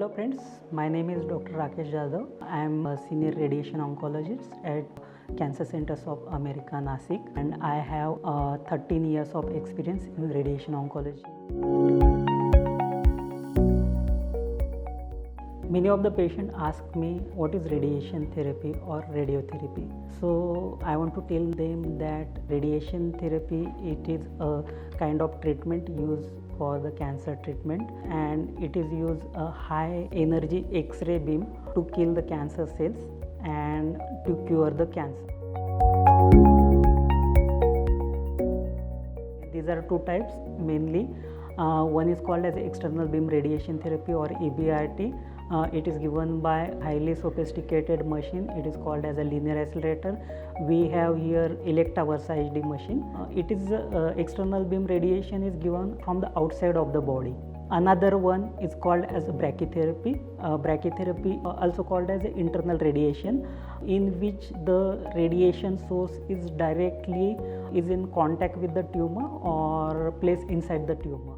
Hello friends, my name is Dr. Rakesh Jadhav. I am a senior radiation oncologist at Cancer Centers of America, Nasik, and I have 13 years of experience in radiation oncology. Many of the patients ask me what is radiation therapy or radiotherapy. So I want to tell them that radiation therapy, it is a kind of treatment used for the cancer treatment, and it is use a high energy X-ray beam to kill the cancer cells and to cure the cancer. These are two types mainly. One is called as external beam radiation therapy or EBRT. It is given by highly sophisticated machine. It is called as a linear accelerator. We have here Elekta Versa HD machine. It is external beam radiation is given from the outside of the body. Another one is called as brachytherapy. Brachytherapy also called as internal radiation, in which the radiation source is directly in contact with the tumor or placed inside the tumor.